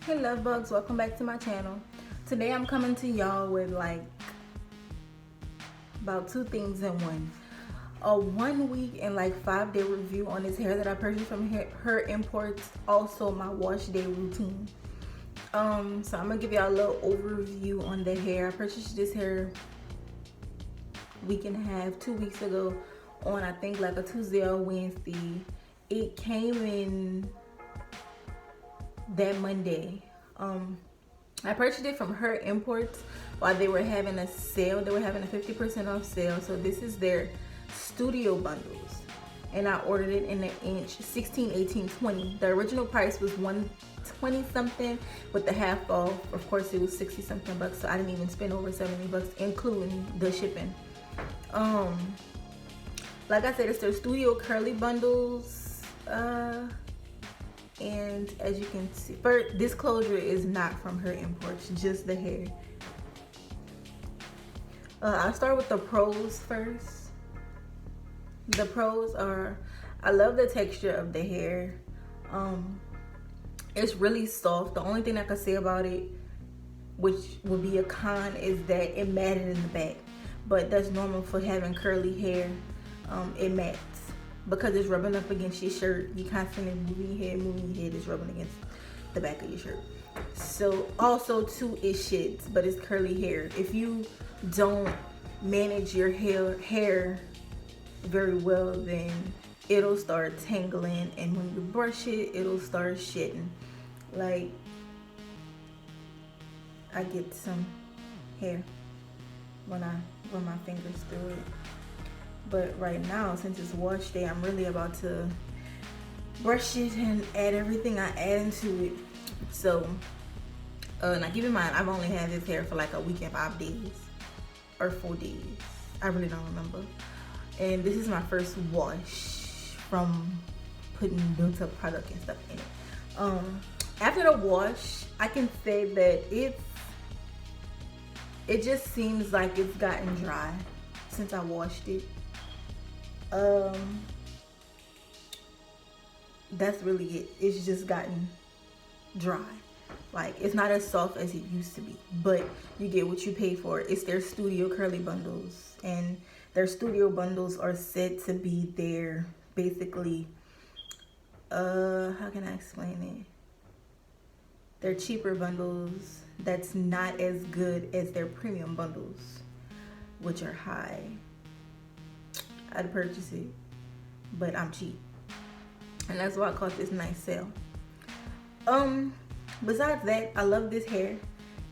Hey love bugs, welcome back to my channel. Today I'm coming to y'all with like about two things in one. A 1 week and like 5 day review on this hair that I purchased from her imports. Also my wash day routine. So I'm gonna give y'all a little overview on the hair. I purchased this hair week and a half, 2 weeks ago on I think like a Tuesday or Wednesday. It came in that Monday. I purchased it from her imports while they were having a sale. They were having a 50% off sale. So this is their studio bundles, and I ordered it in an inch, 16, 18, 20. The original price was 120 something. With the half off, of course, it was 60 something bucks. So I didn't even spend over 70 bucks, including the shipping. Like I said, it's their studio curly bundles. And as you can see, first, this closure is not from her imports, just the hair. I'll start with the pros first. The pros are, I love the texture of the hair. It's really soft. The only thing I can say about it, which would be a con, is that it matted in the back. But that's normal for having curly hair. It mats. Because it's rubbing up against your shirt, you constantly moving your head is rubbing against the back of your shirt. So also too, it shits, but it's curly hair. If you don't manage your hair very well, then it'll start tangling, and when you brush it, it'll start shitting. Like, I get some hair when I run my fingers through it. But right now, since it's wash day, I'm really about to brush it and add everything I add into it. So, now keep in mind, I've only had this hair for like a week and 5 days. Or 4 days. I really don't remember. And this is my first wash from putting built up product and stuff in it. After the wash, I can say that it just seems like it's gotten dry since I washed it. That's really it. It's just gotten dry. Like, it's not as soft as it used to be, but you get what you pay for. It's their studio curly bundles, and their studio bundles are said to be their, basically, how can I explain it? They're cheaper bundles that's not as good as their premium bundles, which are high. I'd purchase it, but I'm cheap, and that's why I caught this nice sale. Besides that, I love this hair,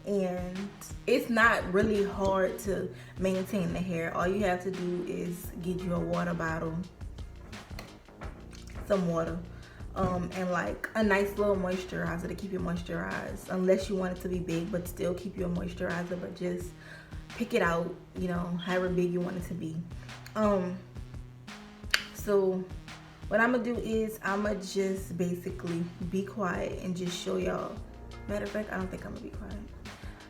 and it's not really hard to maintain the hair. All you have to do is get you a water bottle, some water, and like a nice little moisturizer to keep you moisturized, unless you want it to be big, but still keep your moisturizer, but just pick it out, you know, however big you want it to be. So what I'm gonna do is I'm gonna just basically be quiet and just show y'all. Matter of fact, I don't think I'm gonna be quiet.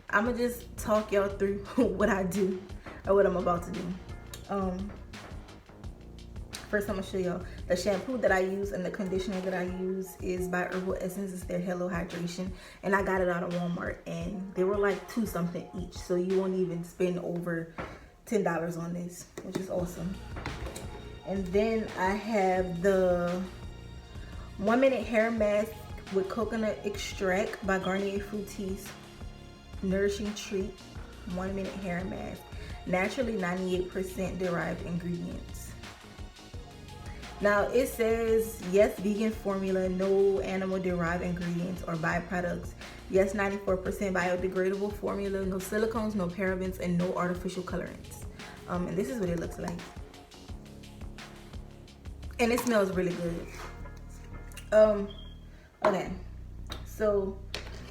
I'm gonna just talk y'all through what I do, or what I'm about to do. First I'm gonna show y'all the shampoo that I use, and the conditioner that I use is by Herbal Essence. It's their Hello Hydration, and I got it out of Walmart, and they were like $2 something each, so you won't even spend over $10 on this, which is awesome. And then I have the 1 minute hair mask with coconut extract by Garnier Fructis Nourishing Treat 1 minute hair mask, naturally 98% derived ingredients. Now it says yes, vegan formula, no animal derived ingredients or byproducts. Yes, 94% biodegradable formula, no silicones, no parabens, and no artificial colorants. And this is what it looks like. And it smells really good. Okay, so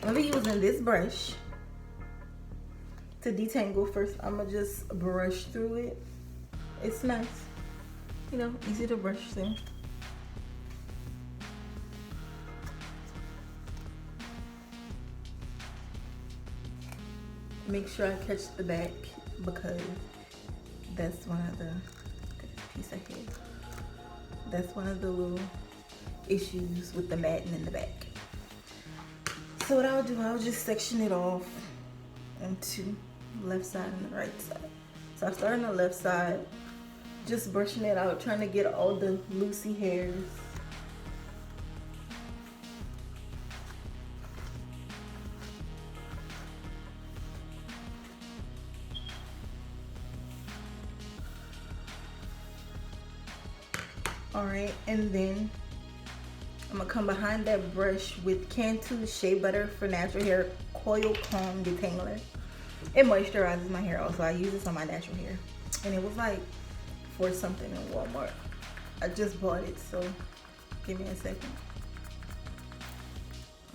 I'm gonna be using this brush to detangle. First, I'm gonna just brush through it. It's nice, you know, easy to brush through. Make sure I catch the back, because that's one of the piece of hair. That's one of the little issues with the matting in the back. So what I'll do, I'll just section it off into the left side and the right side. So I start on the left side, just brushing it out, trying to get all the loosey hairs. Alright, and then I'm gonna come behind that brush with Cantu Shea Butter for Natural Hair Coil Calm Detangler. It moisturizes my hair also. I use this on my natural hair. And it was like for something in Walmart. I just bought it, so give me a second.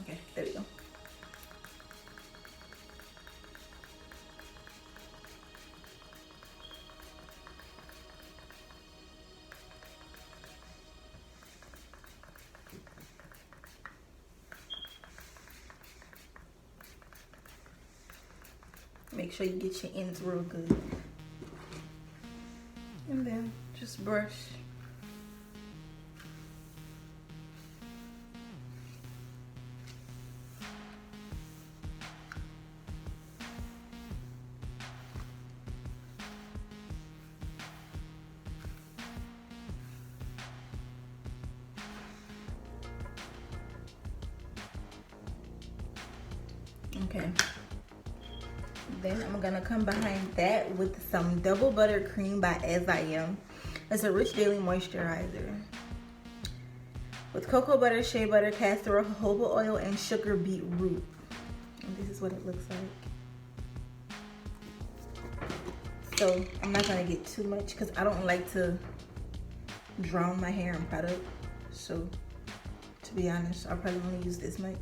Okay, there we go. Make sure you get your ends real good. And then just brush. Okay. Then I'm gonna come behind that with some Double Buttercream by AsIAm. It's a rich daily moisturizer with cocoa butter, shea butter, castor oil, jojoba oil, and sugar beetroot. And this is what it looks like. So I'm not gonna get too much because I don't like to drown my hair in product. So to be honest, I'll probably only use this much.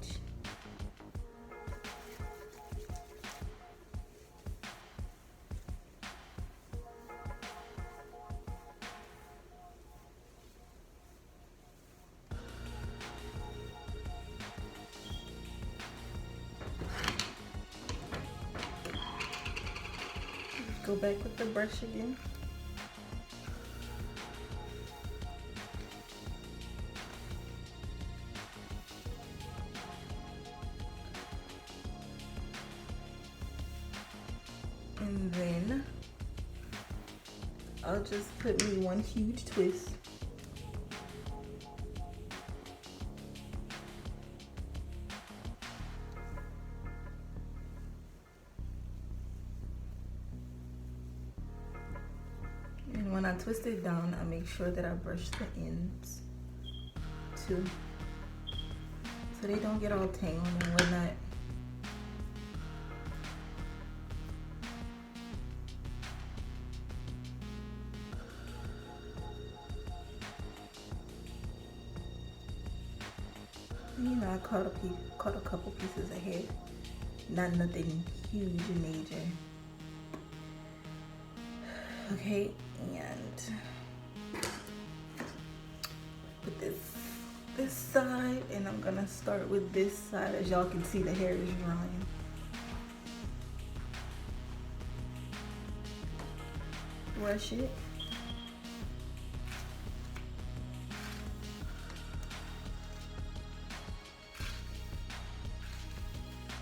Go back with the brush again. And then I'll just put me one huge twist. And when I twist it down, I make sure that I brush the ends too, so they don't get all tangled and whatnot. You know, I caught a couple pieces of hair, not nothing huge and major. Okay, and put this side, and I'm gonna start with this side. As y'all can see, the hair is drying. Brush it.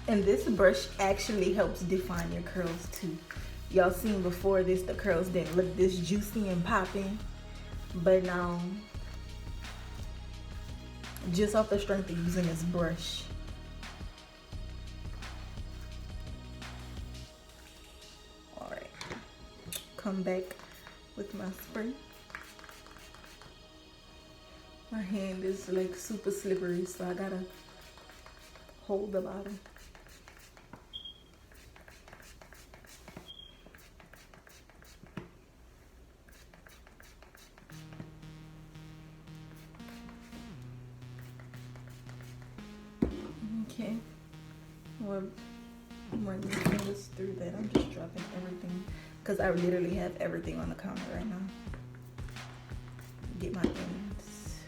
And this brush actually helps define your curls too. Y'all seen before this, the curls didn't look this juicy and popping, but now just off the strength of using this brush. All right, come back with my spray. My hand is like super slippery, so I gotta hold the bottom. Okay, well, I'm running my fingers through that. I'm just dropping everything because I literally have everything on the counter right now. Get my ends.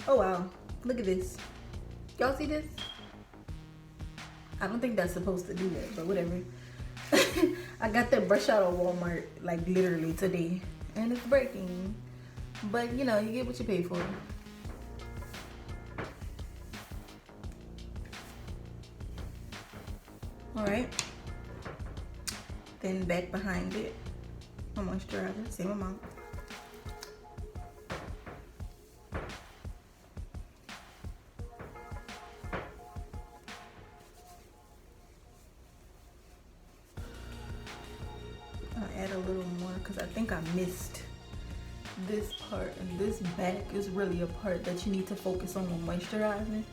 Oh wow, look at this. Y'all see this? I don't think that's supposed to do that, but whatever. I got that brush out of Walmart like literally today, and it's breaking. But you know, you get what you pay for. All right. Then back behind it, my moisturizer, same amount. I'll add a little more because I think I missed this part, and this back is really a part that you need to focus on when moisturizing,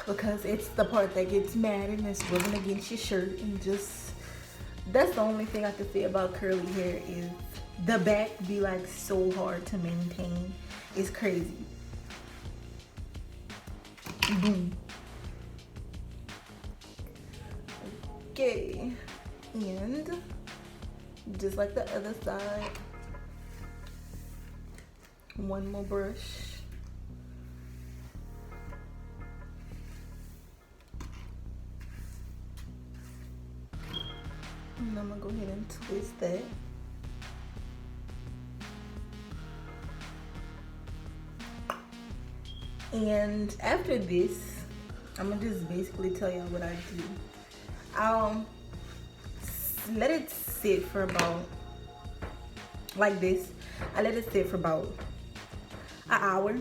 because it's the part that gets mad and it's rubbing against your shirt, and just that's the only thing I can say about curly hair is the back be like so hard to maintain. It's crazy. Boom. Okay, and just like the other side, one more brush. And I'm gonna go ahead and twist that. And after this, I'm gonna just basically tell y'all what I do. I'll let it sit for about, like this. I let it sit for about an hour,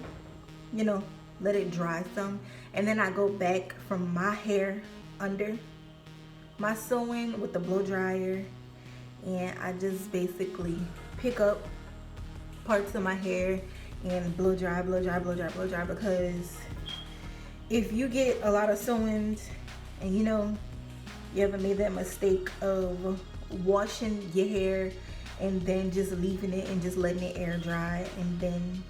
you know, let it dry some. And then I go back from my hair under my sewing with the blow dryer, and I just basically pick up parts of my hair and blow dry, blow dry, blow dry, blow dry, because if you get a lot of sewings and you know you ever made that mistake of washing your hair and then just leaving it and just letting it air dry, and then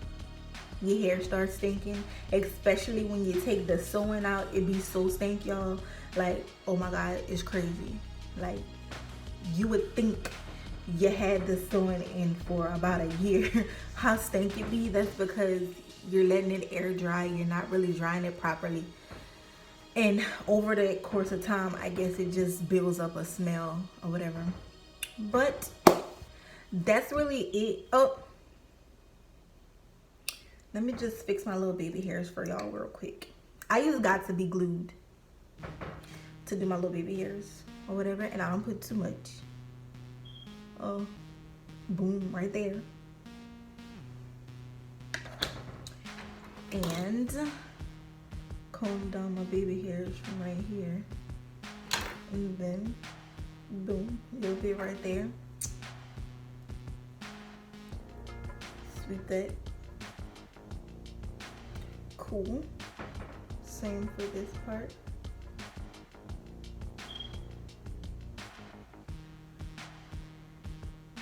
your hair starts stinking, especially when you take the sewing out, it be so stink, y'all. Like, oh my god, it's crazy. Like, you would think you had the sewing in for about a year. How stank it be? That's because you're letting it air dry. You're not really drying it properly, and over the course of time, I guess it just builds up a smell or whatever. But that's really it. Oh, let me just fix my little baby hairs for y'all real quick. I use Got to Be Glued to do my little baby hairs or whatever, and I don't put too much. Oh, boom, right there. And comb down my baby hairs from right here, and then boom, a little bit right there. Sweep that. Cool. Same for this part.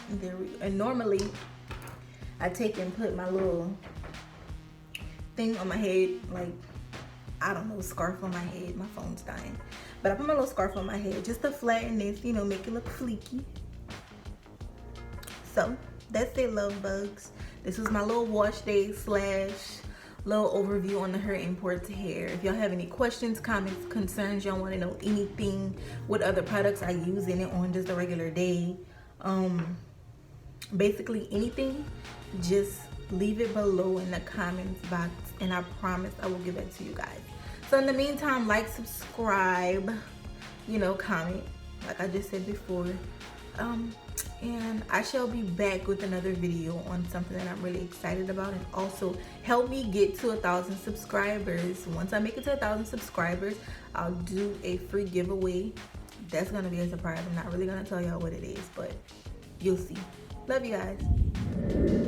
And there we go. And normally I take and put my little thing on my head, like, I don't know, scarf on my head. My phone's dying. But I put my little scarf on my head just to flatten this, you know, make it look fleeky. So that's it, love bugs. This was my little wash day slash little overview on the Her Import hair. If y'all have any questions, comments, concerns, y'all want to know anything, what other products I use in it on just a regular day, basically anything, just leave it below in the comments box, and I promise I will get back to you guys. So in the meantime, like, subscribe, you know, comment, like I just said before, and I shall be back with another video on something that I'm really excited about, and also help me get to 1,000 subscribers. Once I make it to 1,000 subscribers, I'll do a free giveaway. That's gonna be a surprise. I'm not really gonna tell y'all what it is, but you'll see. Love you guys.